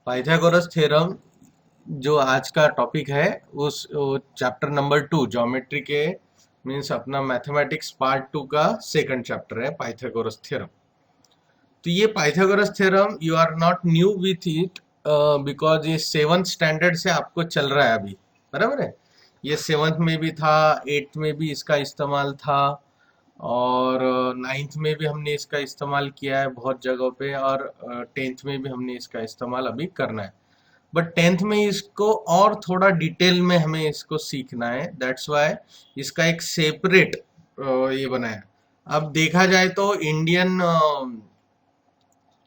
Pythagoras theorem जो आज का टॉपिक है उस चैप्टर नंबर 2 ज्योमेट्री के मीन्स अपना मैथमेटिक्स पार्ट 2 का सेकंड चैप्टर है पाइथागोरस थ्योरम। तो ये Pythagoras theorem you are not new with it because ये सेवन्थ स्टैंडर्ड से आपको चल रहा है अभी, बराबर है। ये सेवन्थ में भी था, एट्थ में भी इसका इस्तेमाल था, और नाइन्थ में भी हमने इसका इस्तेमाल किया है बहुत जगहों पे, और टेंथ में भी हमने इसका इस्तेमाल अभी करना है। बट टेंथ में इसको और थोड़ा डिटेल में हमें इसको सीखना है, दैट्स वाई इसका एक सेपरेट ये बनाया। अब देखा जाए तो इंडियन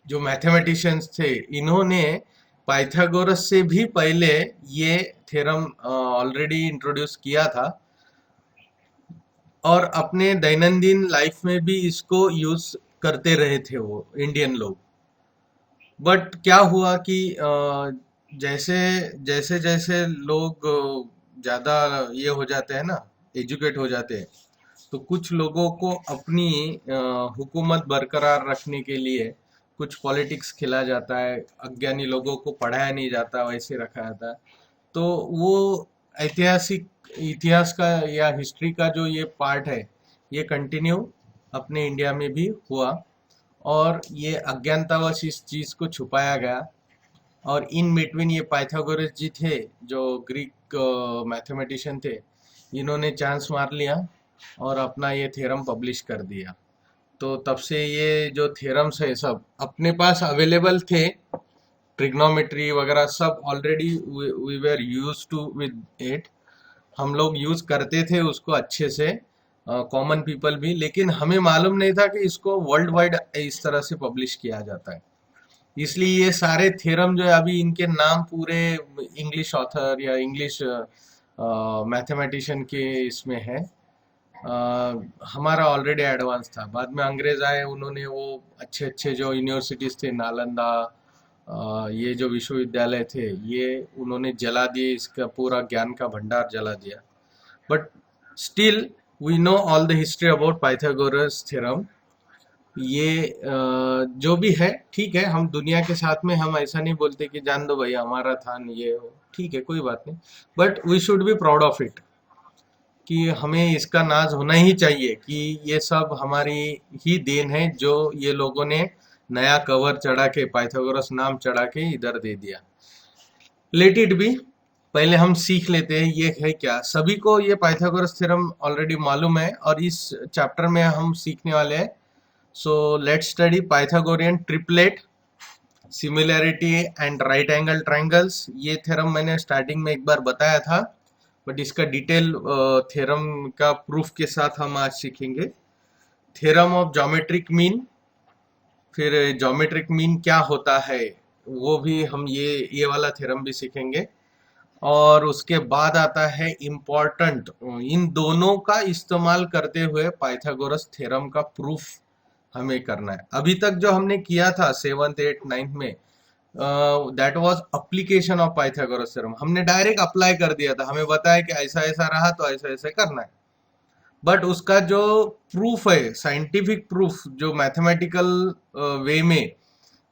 जो मैथमेटिशियंस थे इन्होंने पाइथागोरस से भी पहले ये थ्योरम ऑलरेडी इंट्रोड्यूस किया था, और अपने दैनंदिन लाइफ में भी इसको यूज करते रहे थे वो इंडियन लोग। बट क्या हुआ कि जैसे जैसे जैसे लोग ज्यादा ये हो जाते हैं ना, एजुकेट हो जाते हैं, तो कुछ लोगों को अपनी हुकूमत बरकरार रखने के लिए कुछ पॉलिटिक्स खेला जाता है, अज्ञानी लोगों को पढ़ाया नहीं जाता, वैसे रखा जाता है। तो वो ऐतिहासिक इतिहास का या हिस्ट्री का जो ये पार्ट है, ये कंटिन्यू अपने इंडिया में भी हुआ, और ये अज्ञानतावश इस चीज को छुपाया गया। और इन बिटवीन ये पाइथागोरस जी थे, जो ग्रीक मैथमेटिशियन थे, इन्होंने चांस मार लिया और अपना ये थ्योरम पब्लिश कर दिया। तो तब से ये जो थ्योरम्स है सब अपने पास अवेलेबल थे, ट्रिग्नोमेट्री वगैरह सब already we were use to with it. हम लोग यूज करते थे उसको अच्छे से, कॉमन पीपल भी, लेकिन हमें मालूम नहीं था कि इसको वर्ल्ड वाइड इस तरह से पब्लिश किया जाता है। इसलिए ये सारे थ्योरम जो है अभी इनके नाम पूरे इंग्लिश ऑथर या इंग्लिश मैथमेटिशियन के इसमें है। हमारा ऑलरेडी एडवांस था, बाद में अंग्रेज आए, उन्होंने वो अच्छे अच्छे जो यूनिवर्सिटीज थे, नालंदा, ये जो विश्वविद्यालय थे, ये उन्होंने जला दिए, इसका पूरा ज्ञान का भंडार जला दिया। But still we know all the history about Pythagoras theorem. ये जो भी है ठीक है, हम दुनिया के साथ में हम ऐसा नहीं बोलते कि जान दो भाई हमारा था नहीं, ये ठीक है, कोई बात नहीं। But we should be proud of it, कि हमें इसका नाज होना ही चाहिए कि ये सब हमारी ही देन है, जो ये लोगों ने नया कवर चढ़ा के, पाइथागोरस नाम चढ़ा के इधर दे दिया। लेट इट बी, पहले हम सीख लेते हैं ये है क्या। सभी को ये पाइथागोरस थ्योरम ऑलरेडी मालूम है, और इस चैप्टर में हम सीखने वाले हैं। So let's study Pythagorean triplet, similarity and right angle triangles. ये थ्योरम मैंने स्टार्टिंग में एक बार बताया था, बट इसका डिटेल थ्योरम का प्रूफ के साथ हम आज सीखेंगे। थ्योरम ऑफ ज्योमेट्रिक मीन, फिर ज्योमेट्रिक मीन क्या होता है वो भी हम ये वाला थ्योरम भी सीखेंगे। और उसके बाद आता है इम्पोर्टेंट, इन दोनों का इस्तेमाल करते हुए पाइथागोरस थ्योरम का प्रूफ हमें करना है। अभी तक जो हमने किया था सेवन्थ एट नाइन्थ में, that was application of Pythagoras theorem. हमने डायरेक्ट अप्लाई कर दिया था, हमें बताया कि ऐसा ऐसा रहा तो ऐसा ऐसा करना है। बट उसका जो प्रूफ है, साइंटिफिक प्रूफ, जो मैथमेटिकल वे में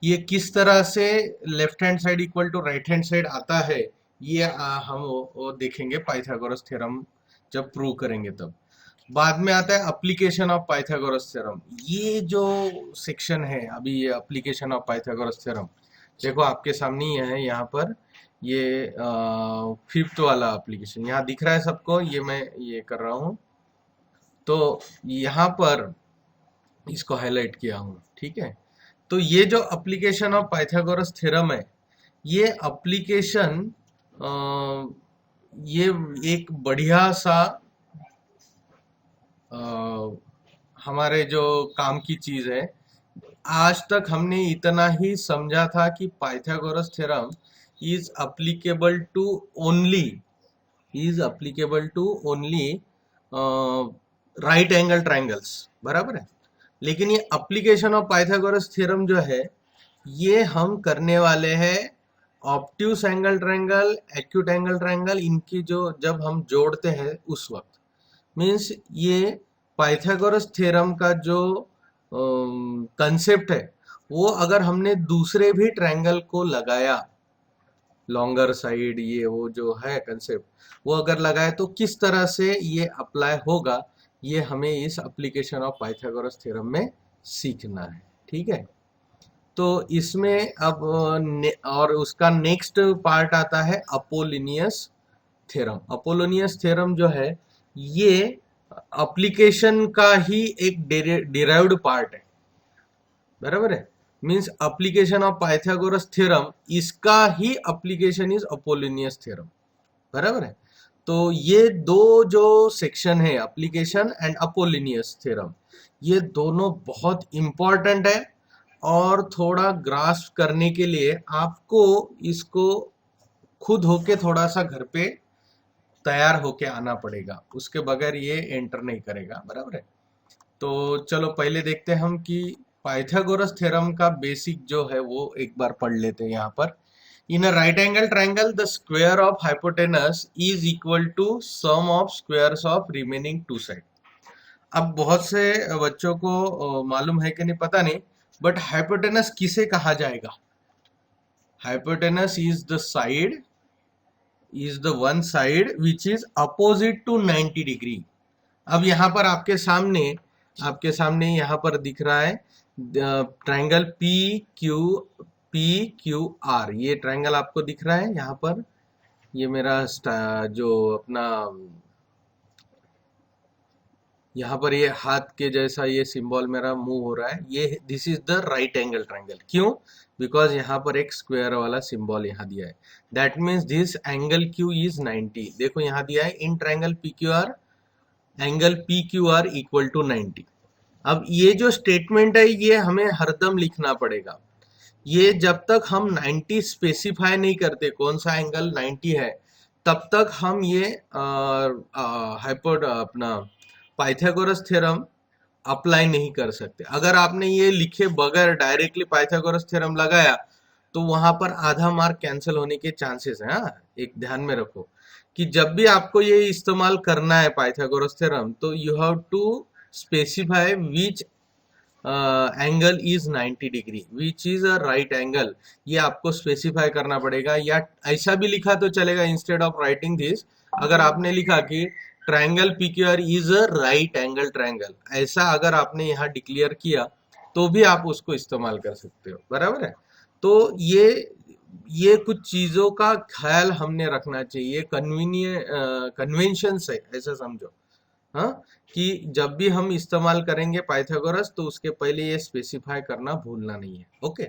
ये किस तरह से left hand side equal to right hand side आता है, ये हम वो देखेंगे पाइथागोरस थ्योरम जब प्रूव करेंगे तब। बाद में आता है एप्लीकेशन ऑफ पाइथागोरस थ्योरम। ये जो सेक्शन है अभी, ये एप्लीकेशन ऑफ पाइथागोरस थ्योरम, देखो आपके सामने ही है यहाँ पर, ये फिफ्थ वाला एप्लीकेशन यहाँ दिख रहा है सबको, ये मैं ये कर रहा हूँ। तो यहाँ पर इसको हाईलाइट किया हूँ, ठीक है। तो ये जो एप्लीकेशन ऑफ पाइथागोरस थ्योरम है, ये एप्लीकेशन ये एक बढ़िया सा अ, हमारे जो काम की चीज है। आज तक हमने इतना ही समझा था कि Pythagoras theorem is applicable to only is applicable to only right angle triangles, बराबर है। लेकिन ये एप्लीकेशन ऑफ पाइथागोरस थ्योरम जो है, ये हम करने वाले हैं obtuse angle triangle, acute angle triangle, इनकी जो जब हम जोड़ते हैं उस वक्त, मीन्स ये पाइथागोरस थ्योरम का जो कंसेप्ट है, वो अगर हमने दूसरे भी ट्रायंगल को लगाया लॉन्गर साइड, ये वो जो है कंसेप्ट, वो अगर लगाए तो किस तरह से ये अप्लाई होगा, ये हमें इस एप्लीकेशन ऑफ पाइथागोरस थ्योरम में सीखना है। ठीक है, तो इसमें अब और उसका नेक्स्ट पार्ट आता है अपोलिनियस थ्योरम। अपोलोनियस थ्योरम जो है ये एप्लीकेशन का ही एक डिराइव्ड पार्ट है, बराबर है। Means application of Pythagoras theorem, इसका ही एप्लीकेशन इज अपोलोनियस थ्योरम, बराबर है। तो ये दो जो सेक्शन है, एप्लीकेशन एंड अपोलोनियस थ्योरम, ये दोनों बहुत इंपॉर्टेंट है, और थोड़ा ग्रास्प करने के लिए आपको इसको खुद होके थोड़ा सा घर पे तैयार होके आना पड़ेगा, उसके बगैर ये एंटर नहीं करेगा, बराबर है। तो चलो पहले देखते हैं हम कि पाइथागोरस थ्योरम का बेसिक जो है वो एक बार पढ़ लेते हैं यहाँ पर। In a right angle triangle the square of hypotenuse is equal to sum of squares of remaining two side. अब बहुत से बच्चों को मालूम है कि नहीं पता नहीं, बट हाइपोटेनस किसे कहा जाएगा? Hypotenuse is the side, is the one side which is opposite to 90 degree. अब यहाँ पर आपके सामने यहाँ पर दिख रहा है ट्रायंगल पी क्यू आर। ये ट्रायंगल आपको दिख रहा है यहाँ पर, ये मेरा जो अपना यहाँ पर ये हाथ के जैसा ये सिंबल मेरा मूव हो रहा है, ये this is the right angle triangle. क्यों? बिकॉज यहाँ पर एक स्क्वायर वाला सिंबल यहाँ दिया है, that means this angle Q is 90। देखो यहाँ दिया है in triangle P Q R angle P Q R equal to 90। अब ये जो स्टेटमेंट है ये हमें हरदम लिखना पड़ेगा। ये जब तक हम 90 स्पेसिफाई नहीं करते कौन सा एंगल 90 है, तब तक हम ये अपना पाइथागोरस थ्योरम अप्लाई नहीं कर सकते। अगर आपने ये लिखे बगैर डायरेक्टली पाइथागोरस थ्योरम लगाया तो वहां पर आधा मार्क कैंसिल होने के चांसेस हैं। हाँ, एक ध्यान में रखो कि जब भी आपको ये इस्तेमाल करना है पाइथागोरस थ्योरम, तो you have to specify which angle is 90 degree, which is a right angle. ये आपको स्पेसिफाई करना पड़ेगा, या ऐसा भी लिखा तो चलेगा, इंस्टेड ऑफ राइटिंग दिस अगर आपने लिखा कि triangle PQR is a right angle triangle, ऐसा अगर आपने यहाँ डिक्लेयर किया तो भी आप उसको इस्तेमाल कर सकते हो, बराबर है। तो ये कुछ चीजों का ख्याल हमने रखना चाहिए, कन्वेंशन है ऐसा समझो। हाँ, कि जब भी हम इस्तेमाल करेंगे पाइथागोरस तो उसके पहले ये स्पेसिफाई करना भूलना नहीं है। ओके,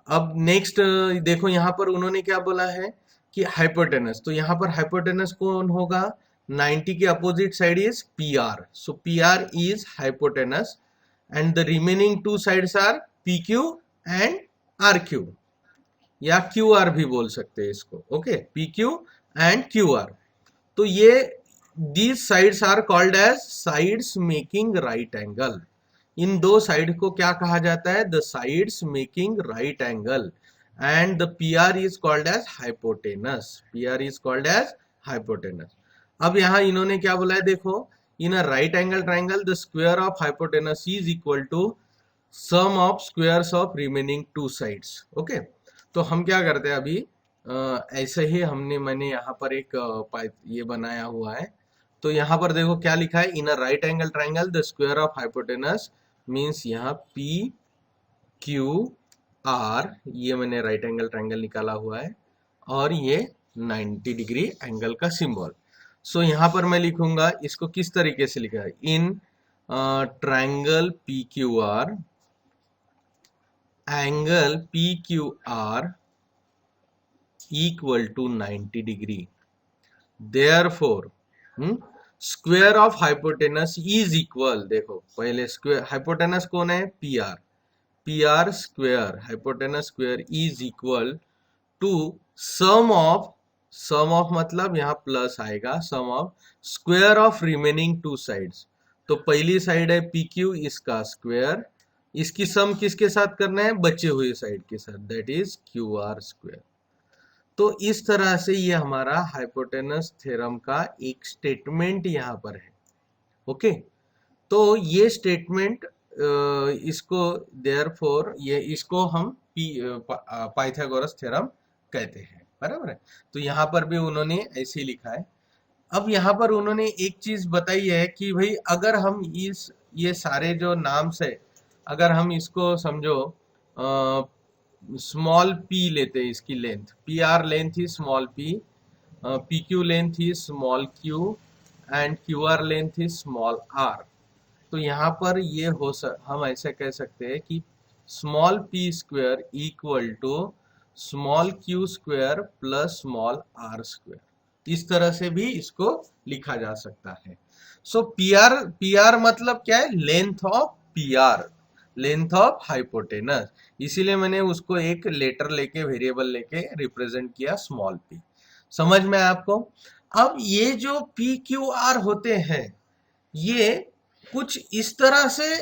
अब नेक्स्ट देखो यहाँ पर उन्होंने क्या बोला है कि हाइपोटेनस, तो यहाँ पर हाइपोटेनस कौन होगा? 90 के opposite side is P R, so P R is hypotenuse and the remaining two sides are P Q and R Q, या क्यू आर भी बोल सकते हैं इसको। Okay, P Q and Q R. तो ये these sides are called as sides making right angle। इन दो side को क्या कहा जाता है? The sides making right angle, and the P R is called as hypotenuse. P R is called as hypotenuse. अब यहाँ इन्होंने क्या बोला है देखो, in a right angle triangle the square of hypotenuse is equal to sum of squares of remaining two sides. Okay, तो हम क्या करते हैं अभी, ऐसे ही मैंने यहाँ पर एक ये बनाया हुआ है। तो यहाँ पर देखो क्या लिखा है, in a right angle triangle the square of hypotenuse means यहाँ पी क्यू आर, ये मैंने राइट एंगल ट्रायंगल निकाला हुआ है, और ये 90 डिग्री एंगल का सिंबल। सो यहाँ पर मैं लिखूंगा इसको किस तरीके से लिखा है, in triangle P Q R angle P Q R equal to 90 degree, therefore square of hypotenuse is equal, देखो पहले स्क्वायर, हाइपोटेनस कौन है? P R, P R square, hypotenuse square is equal to sum of मतलब यहाँ plus आएगा, sum of square of remaining two sides. तो पहली side है पी क्यू, इसका स्क्वायर, इसकी सम किसके साथ करना है? बचे हुए साइड के साथ, that is Q R square. तो इस तरह से ये हमारा हाइपोटेनस थ्योरम का एक स्टेटमेंट यहाँ पर है। ओके, तो ये स्टेटमेंट इसको देयरफॉर इसको हम पाइथागोरस थ्योरम कहते हैं। बराबर है। तो यहाँ पर भी उन्होंने ऐसे ही लिखा है। अब यहाँ पर उन्होंने एक चीज बताई है कि भाई अगर हम इस ये सारे जो नाम्स है, अगर हम इसको समझो स्मॉल पी लेते हैं, इसकी लेंथ पी आर लेंथ ही small P, P Q length ही small Q and Q R length ही स्मॉल आर। तो यहाँ पर ये हम ऐसे कह सकते हैं कि small P square equal to small Q square plus small R square. इस तरह से भी इसको लिखा जा सकता है। सो पी आर मतलब क्या है? Length of P R, length of hypotenuse. इसीलिए मैंने उसको एक लेटर लेके, वेरिएबल लेके रिप्रेजेंट किया स्मॉल पी। समझ में आया आपको? अब ये जो पी क्यू आर होते हैं, ये कुछ इस तरह से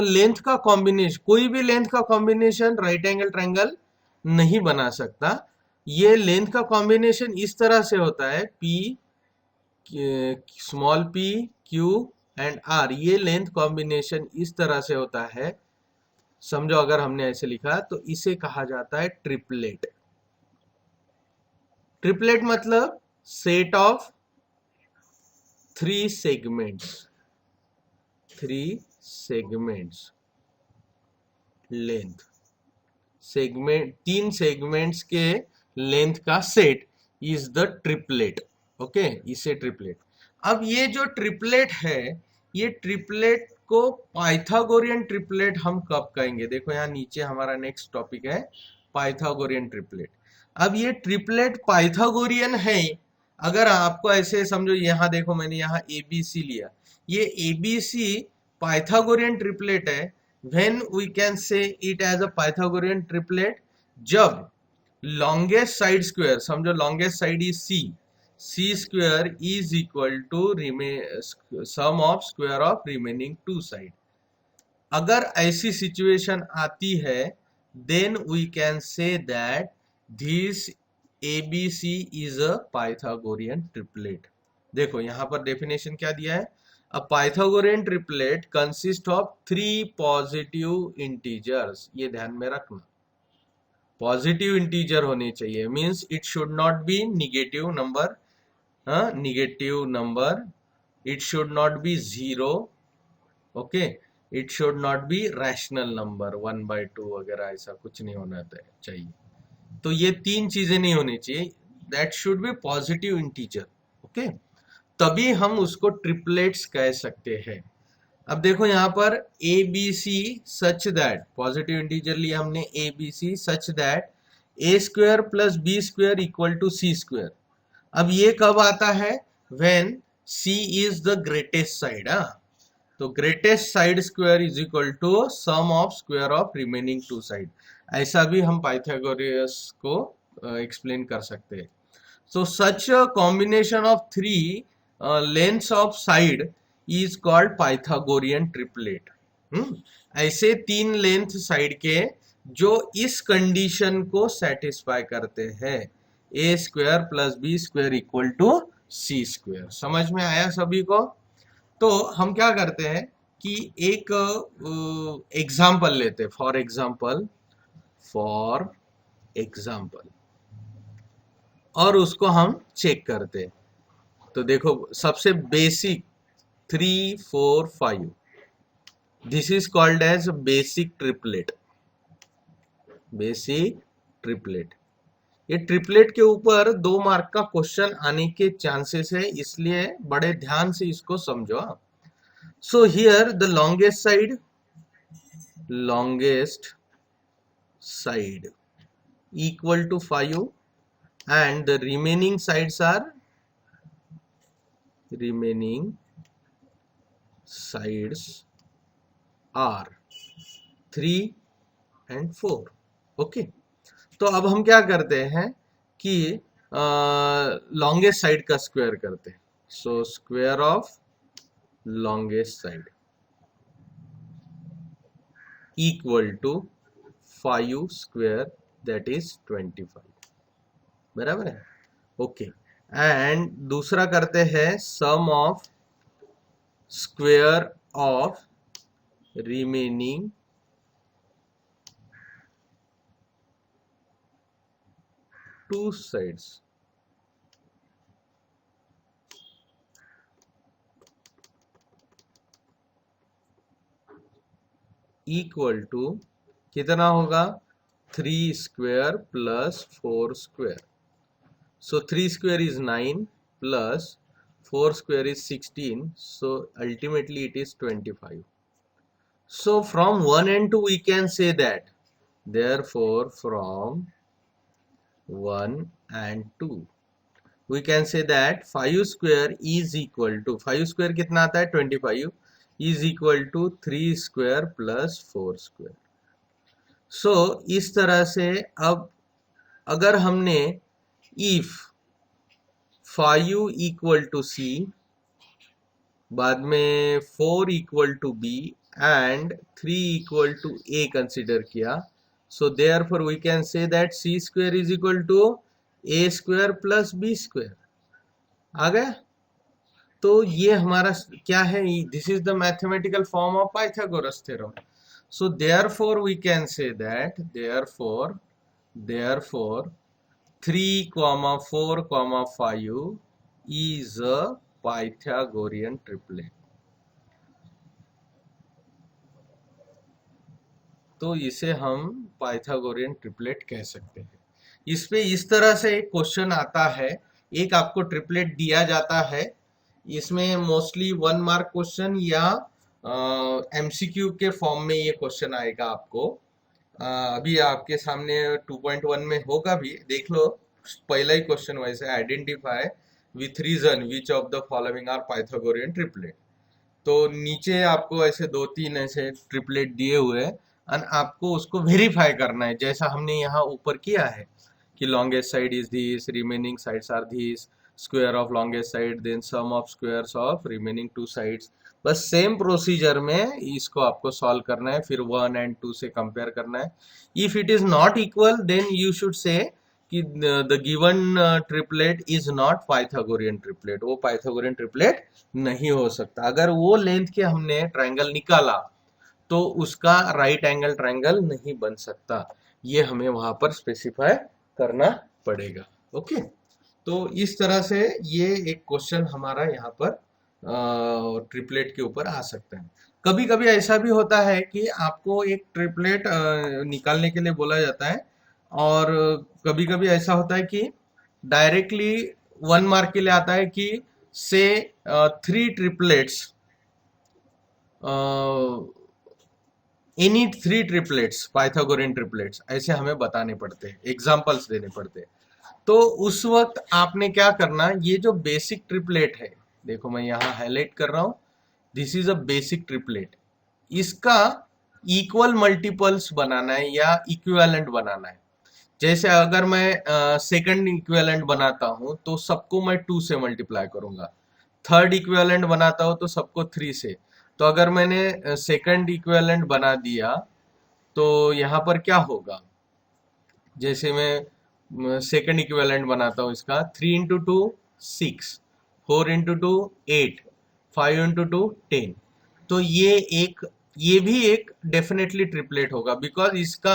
लेंथ का कॉम्बिनेशन, कोई भी लेंथ का कॉम्बिनेशन राइट एंगल ट्रायंगल नहीं बना सकता। ये लेंथ का कॉम्बिनेशन इस तरह से होता है, P small P Q and R, ये लेंथ कॉम्बिनेशन इस तरह से होता है। समझो अगर हमने ऐसे लिखा तो इसे कहा जाता है ट्रिपलेट। ट्रिपलेट मतलब set of three segments length, segment, तीन सेगमेंट्स के लेंथ का set is the triplet. Okay, इसे ट्रिपलेट। अब ये जो ट्रिपलेट है, ये ट्रिपलेट को पाइथागोरियन ट्रिपलेट हम कब कहेंगे? देखो यहाँ नीचे हमारा नेक्स्ट टॉपिक है पाइथागोरियन ट्रिपलेट। अब ये ट्रिपलेट पाइथागोरियन है, अगर आपको ऐसे समझो, यहाँ देखो मैंने यहाँ एबीसी लिया, ये एबीसी पाइथागोरियन ट्रिपलेट है। when we can say it as a Pythagorean triplet, जब longest side square, समझो longest side is c square is equal to sum of square of remaining two side। अगर ऐसी situation आती है, then we can say that this ABC is a Pythagorean triplet। देखो यहाँ पर definition क्या दिया है? A Pythagorean triplet consists of three positive integers। ये ध्यान में रखना, पॉजिटिव इंटीजर होने चाहिए, means it should not be negative number, negative number, it should not be zero, okay, it should not be rational number 1/2 वगैरह, ऐसा कुछ नहीं होना चाहिए। तो ये तीन चीजें नहीं होनी चाहिए, that should be positive integer. Okay, तभी हम उसको ट्रिपलेट्स कह सकते हैं। अब देखो यहाँ पर A B C such that, positive integer लिया हमने A B C such that A square plus B square equal to C square. अब ये कब आता है? When C is the greatest side. तो greatest side square is equal to sum of square of remaining two side. ऐसा भी हम Pythagoras को एक्सप्लेन कर सकते हैं। So such a combination of three lengths of side is called Pythagorean triplet। ऐसे तीन लेंथ साइड के जो इस कंडीशन को सेटिस्फाई करते हैं, A square plus B square equal to C square. समझ में आया सभी को? तो हम क्या करते हैं कि एक एग्जाम्पल लेते हैं, फॉर एग्जाम्पल, और उसको हम चेक करते हैं। तो देखो सबसे basic 3 4 5, this is called as basic triplet. Basic triplet, ये ट्रिपलेट के ऊपर 2 मार्क का क्वेश्चन आने के चांसेस है, इसलिए बड़े ध्यान से इसको समझो। So here the longest side equal to 5 and the remaining sides are 3 and 4। Okay, तो अब हम क्या करते हैं कि लॉन्गेस्ट साइड का स्क्वायर करते हैं। So square of longest side equal to 5 square, that is 25। बराबर है? ओके, एंड दूसरा करते हैं sum of square of remaining two sides equal to कितना होगा 3 square plus 4 square. So 3 square is 9 plus 4 square is 16. So ultimately it is 25. So from 1 and 2 we can say that. Therefore from 1 and 2 we can say that 5 square is equal to 5 square कितना आता है 25 is equal to 3 square plus 4 square. So इस तरह से अब अगर हमने if 5 equal to C बाद में 4 equal to B and 3 equal to A consider किया, so therefore we can say that C square is equal to A square plus B square. आ गया? तो ये हमारा क्या है, this is the mathematical form of Pythagoras theorem. So therefore we can say that therefore 3, 4, 5 is a Pythagorean triplet. तो इसे हम पाइथागोरियन ट्रिपलेट कह सकते हैं. इस पे इस तरह से एक क्वेश्चन आता है, एक आपको ट्रिपलेट दिया जाता है, इसमें मोस्टली 1 मार्क क्वेश्चन या एमसीक्यू के फॉर्म में ये क्वेश्चन आएगा आपको. अभी आपके सामने 2.1 में होगा भी, देख लो. पहला ही क्वेश्चन वैसे identify with reason which of the following are Pythagorean triplet. तो नीचे आपको ऐसे 2-3 ऐसे ट्रिपलेट दिए हुए हैं और आपको उसको वेरीफाई करना है, जैसा हमने यहाँ ऊपर किया है कि longest side is this, remaining sides are this, square of longest side then sum of squares of remaining 2 sides. बस सेम प्रोसीजर में इसको आपको सॉल्व करना है, फिर 1 and 2 से कंपेयर करना है. If it is not equal then you should say कि the given triplet is not Pythagorean triplet, वो पाइथागोरियन ट्रिपलेट नहीं हो सकता. अगर वो लेंथ के हमने ट्रायंगल निकाला तो उसका राइट एंगल ट्रायंगल नहीं बन सकता. ये हमें वहां पर स्पेसिफाई करना पड़ेगा. ओके, तो इस तरह से ये एक क्वेश्चन हमारा यहाँ पर ट्रिपलेट के ऊपर आ सकता है. कभी कभी ऐसा भी होता है कि आपको एक ट्रिपलेट निकालने के लिए बोला जाता है, और कभी कभी ऐसा होता है कि डायरेक्टली 1 मार्क के लिए आता है कि से 3 triplets, any 3 triplets Pythagorean triplets ऐसे हमें बताने पड़ते हैं, एग्जांपल्स देने पड़ते हैं. तो उस वक्त आपने क्या करना, ये जो बेसिक ट्रिपलेट है, देखो मैं यहाँ हाईलाइट कर रहा हूं, this is a basic triplet. इसका इक्वल मल्टीपल्स बनाना है या इक्विवेलेंट बनाना है. जैसे अगर मैं सेकंड इक्विवेलेंट बनाता हूं तो सबको मैं 2 से मल्टीप्लाई करूंगा, थर्ड इक्विवेलेंट बनाता हूं तो सबको 3 से. तो अगर मैंने सेकंड इक्विवेलेंट बना दिया तो यहाँ पर क्या होगा, जैसे मैं सेकंड इक्विवेलेंट बनाता हूँ इसका, 3 इंटू 2 6, 4 इंटू 2 8, 5 इंटू 2 10. तो ये भी एक डेफिनेटली ट्रिपलेट होगा, बिकॉज इसका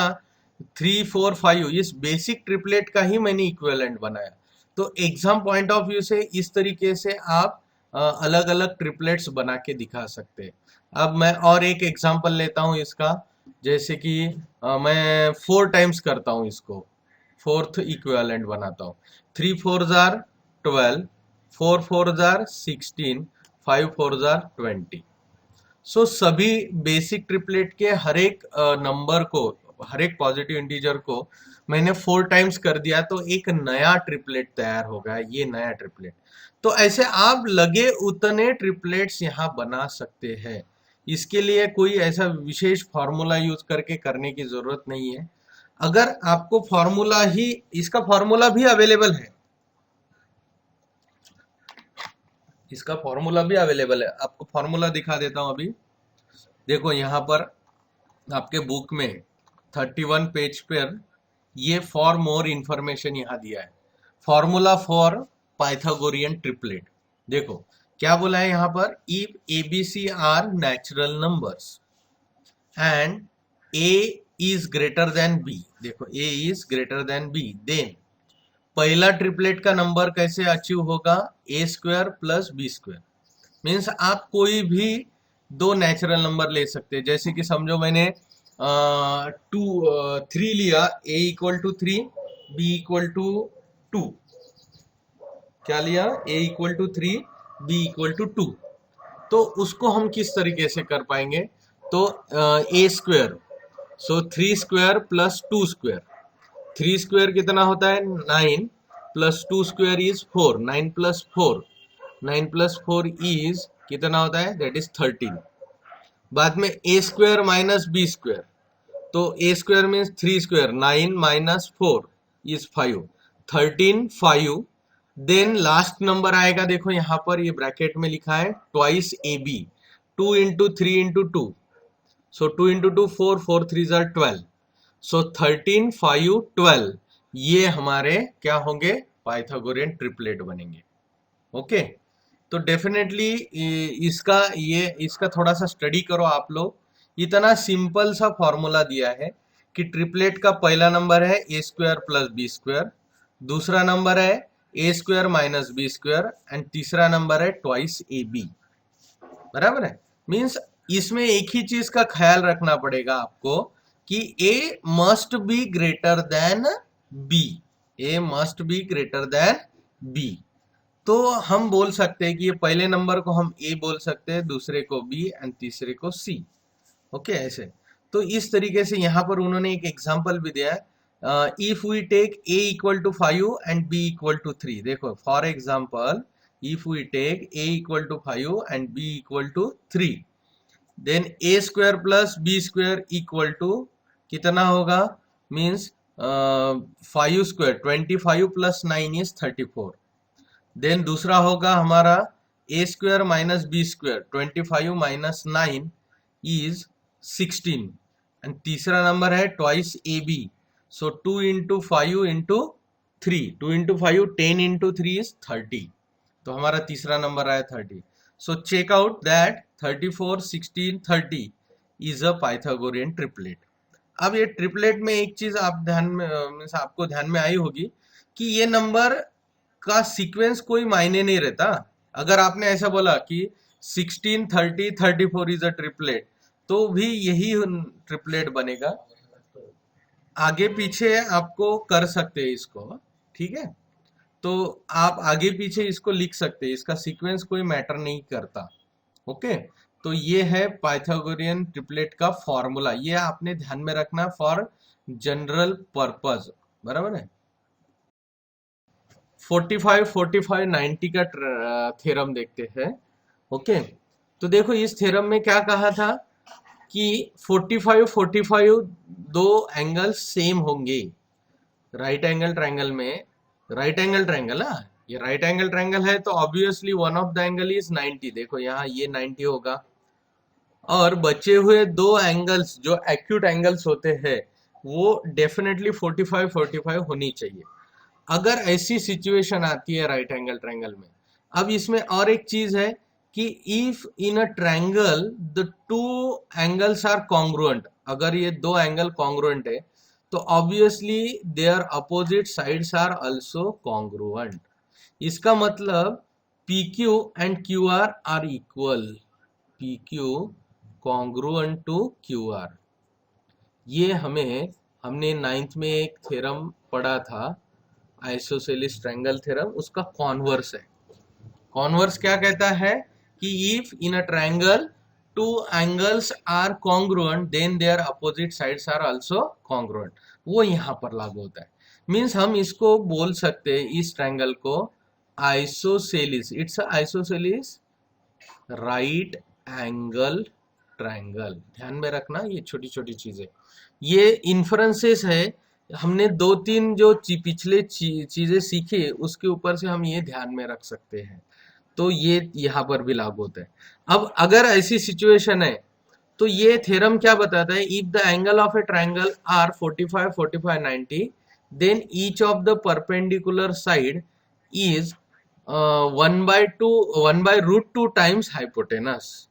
3, 4, 5 इस बेसिक ट्रिपलेट का ही मैंने इक्विवेलेंट बनाया. तो एग्जाम पॉइंट ऑफ व्यू से इस तरीके से आप अलग अलग ट्रिपलेट्स बना के दिखा सकते हैं. अब मैं और एक एग्जांपल लेता हूं इसका, जैसे कि मैं 4 टाइम्स करता हूं इसको, फोर्थ इक्विवेलेंट बनाता हूं. 3 4 जार 12, 4 4 जार 16, 5 4 जार 20. सो सभी बेसिक ट्रिपलेट के हर एक नंबर को, हर एक पॉजिटिव इंटीजर को मैंने 4 टाइम्स कर दिया तो एक नया ट्रिपलेट तैयार होगा, ये नया ट्रिपलेट. तो ऐसे आप लगे उतने ट्रिपलेट्स यहाँ बना सकते हैं. इसके लिए कोई ऐसा विशेष फॉर्मूला यूज करके करने की जरूरत नहीं है. अगर आपको फॉर्मूला ही, इसका फॉर्मूला भी अवेलेबल है, इसका फॉर्मूला भी अवेलेबल है. आपको फॉर्मूला दिखा देता हूं अभी. देखो यहाँ पर आपके बुक में 31 पेज पर ये फॉर मोर इंफॉर्मेशन यहाँ दिया है, फॉर्मूला फॉर पाइथागोरियन ट्रिपलेट. देखो क्या बोला है यहाँ पर, if ABC are natural numbers and A is greater than b, देखो a is greater than b, then पहला ट्रिपलेट का नंबर कैसे अचीव होगा, A square plus B square. Means आप कोई भी दो नेचुरल नंबर ले सकते हैं, जैसे कि समझो मैंने 3 लिया, A equal to 3, B equal to 2। क्या लिया, A equal to 3, B equal to 2। तो उसको हम किस तरीके से कर पाएंगे, तो A square, so 3 square plus 2 square. 3 square कितना होता है 9, plus 2 square is 4, 9 plus 4, 9 plus 4 is कितना होता है, दैट इज 13। बाद में A square minus B square, तो A square means 3 square, 9 minus 4 is 5, 13 5। Then last number आएगा, देखो यहाँ पर ये ब्रैकेट में लिखा है twice A B, 2 into 3 into 2, so 2 into 2 4, 4 3 jar 12, सो 13 5 12। ये हमारे क्या होंगे, पाइथागोरियन ट्रिपलेट बनेंगे। ओके, तो डेफिनेटली इसका थोड़ा सा स्टडी करो आप लोग। इतना सिंपल सा फॉर्मूला दिया है कि ट्रिपलेट का पहला नंबर है A square plus B square, दूसरा नंबर है A square minus B square, and तीसरा नंबर है ट्वाइस ए बी। बराबर है, मीन्स इसमें एक ही चीज का ख्याल रखना पड़ेगा आपको कि A must be greater than B, A must be greater than B. तो हम बोल सकते हैं कि ये पहले नंबर को हम ए बोल सकते हैं, दूसरे को बी एंड तीसरे को सी। ओके, ऐसे। तो इस तरीके से यहाँ पर उन्होंने एक एग्जांपल भी दिया है, if we take A equal to 5 and B equal to 3। देखो for example, if we take A equal to 5 and B equal to 3, then A square plus B square equal to कितना होगा, means 5 square, 25 plus 9 is 34। Then दूसरा होगा हमारा A square minus B square, 25 minus 9 is 16, and तीसरा number है twice A B, so 2 into 5 into 3, 2 into 5 10 into 3 is 30, तो हमारा तीसरा नंबर आया 30। So check out that 34 16 30 is a Pythagorean triplet. अब ये ट्रिपलेट में एक चीज आप ध्यान में आपको ध्यान में आई होगी कि ये नंबर का सीक्वेंस कोई मायने नहीं रहता। अगर आपने ऐसा बोला कि 16 30 34 इज अ ट्रिपलेट, तो भी यही ट्रिपलेट बनेगा। आगे पीछे आपको कर सकते हैं इसको, ठीक है, तो आप आगे पीछे इसको लिख सकते हैं, इसका सीक्वेंस कोई मैटर नहीं करता। ओके, तो ये है पाइथागोरियन ट्रिपलेट का फॉर्मूला, ये आपने ध्यान में रखना फॉर जनरल पर्पस। बराबर है। 45 45 90 का थ्योरम देखते हैं। ओके, तो देखो इस थ्योरम में क्या कहा था कि 45 45 दो एंगल सेम होंगे। राइट एंगल ट्रायंगल में, राइट एंगल ट्रायंगल, ये राइट एंगल ट्रायंगल है, तो obviously one of the angle is 90। देखो यहाँ ये 90 होगा, और बचे हुए दो एंगल्स जो एक्यूट एंगल्स होते हैं वो डेफिनेटली 45 45 होनी चाहिए। अगर ऐसी सिचुएशन आती है राइट एंगल ट्रायंगल में, अब इसमें और एक चीज है कि if in a triangle the two angles are congruent, अगर ये दो एंगल कॉन्ग्रुएंट है तो obviously their opposite sides are also congruent. इसका मतलब PQ and QR are equal, PQ congruent to QR। ये हमने 9th में एक थ्योरम पढ़ा था, आइसोसेलिस ट्रायंगल थ्योरम, उसका कॉन्वर्स है। कॉन्वर्स क्या कहता है कि if in a triangle two angles are congruent then their opposite sides are also congruent, वो यहाँ पर लागू होता है। मीन्स हम इसको बोल सकते हैं, इस ट्रायंगल को isosceles, it's isosceles right angle triangle. ध्यान में रखना ये छोटी छोटी चीजें, ये इन्फ्रेंसेस है। हमने दो तीन जो पिछले चीजें सीखी उसके ऊपर से हम ये ध्यान में रख सकते हैं, तो ये यहाँ पर भी लागू होता है। अब अगर ऐसी सिचुएशन है तो ये थ्योरम क्या बताता है, if the angle of a triangle are 45 45 90 then each of the perpendicular side is 1/√2 times hypotenuse.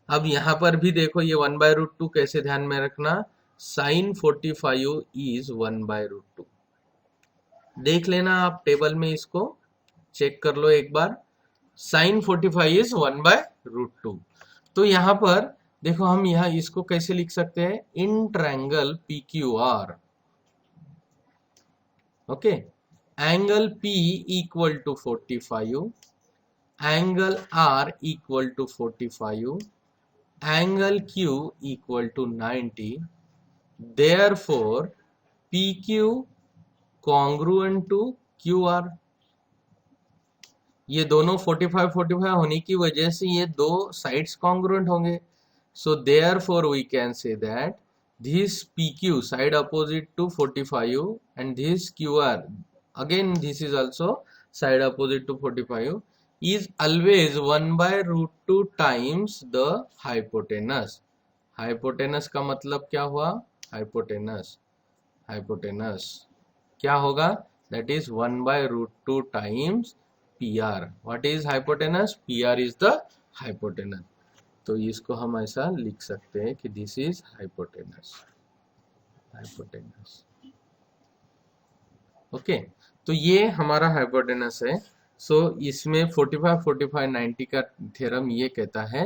अब यहाँ पर भी देखो ये 1/√2 कैसे ध्यान में रखना, sin 45 इज 1/√2। देख लेना आप टेबल में, इसको चेक कर लो एक बार। Sign 45 is 1/√2। तो यहाँ पर देखो, हम यहाँ इसको कैसे लिख सकते हैं, in triangle P Q R, okay, angle P equal to 45, angle R equal to 45, angle Q equal to 90, therefore PQ congruent to QR। ये दोनों 45 45 होने की वजह से ये दो साइड्स कॉन्ग्रुएंट होंगे। So therefore we can say that this PQ side opposite to 45 and this QR, again this is also side opposite to 45, is always 1/√2 times the hypotenuse। hypotenuse का मतलब क्या हुआ, hypotenuse क्या होगा, that is 1/√2 times PR। what is hypotenuse, PR is the hypotenuse। तो इसको हम ऐसा लिख सकते हैं कि दिस इज हाइपोटेनस, ओके। तो ये हमारा हाइपोटेनस है। सो इसमें 45 45 90 का थ्योरम ये कहता है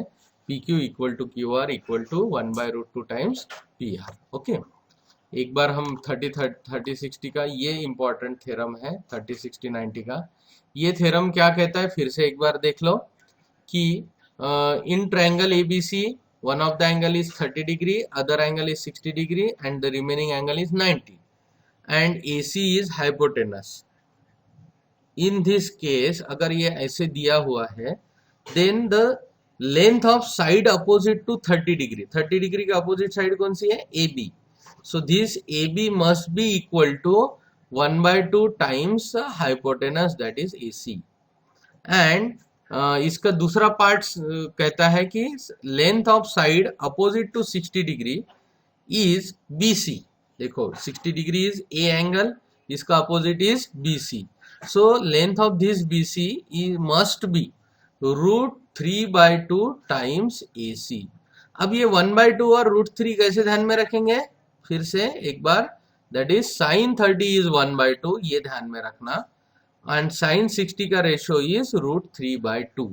PQ equal to QR equal to 1/√2 times PR, okay. एक बार हम 30 60 का, ये इंपॉर्टेंट थ्योरम है 30 60 90 का। ये थ्योरम क्या कहता है, फिर से एक बार देख लो कि in triangle ABC, one of the angle is 30 degree, other angle is 60 degree and the remaining angle is 90 and AC is hypotenuse। in this case अगर ये ऐसे दिया हुआ है, then the length of side opposite to 30 degree, 30 degree का opposite side कौन सी है, AB। so this AB must be equal to 1/2 times hypotenuse, that is AC। and इसका दूसरा पार्ट कहता है कि length of side opposite to 60 degree is BC। देखो 60 degree is A angle, इसका opposite is BC। So length of this BC must be √3/2 times AC। अब ये 1/2 और √3 कैसे ध्यान में रखेंगे, फिर से एक बार, दैट इज साइन 30 इज 1/2, ये ध्यान में रखना, एंड साइन 60 का रेशियो इज √3/2।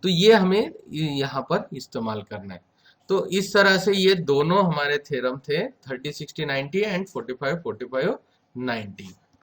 तो ये हमें यहाँ पर इस्तेमाल करना है। तो इस तरह से ये दोनों हमारे थ्योरम थे 30 60 90 एंड 45 45 90।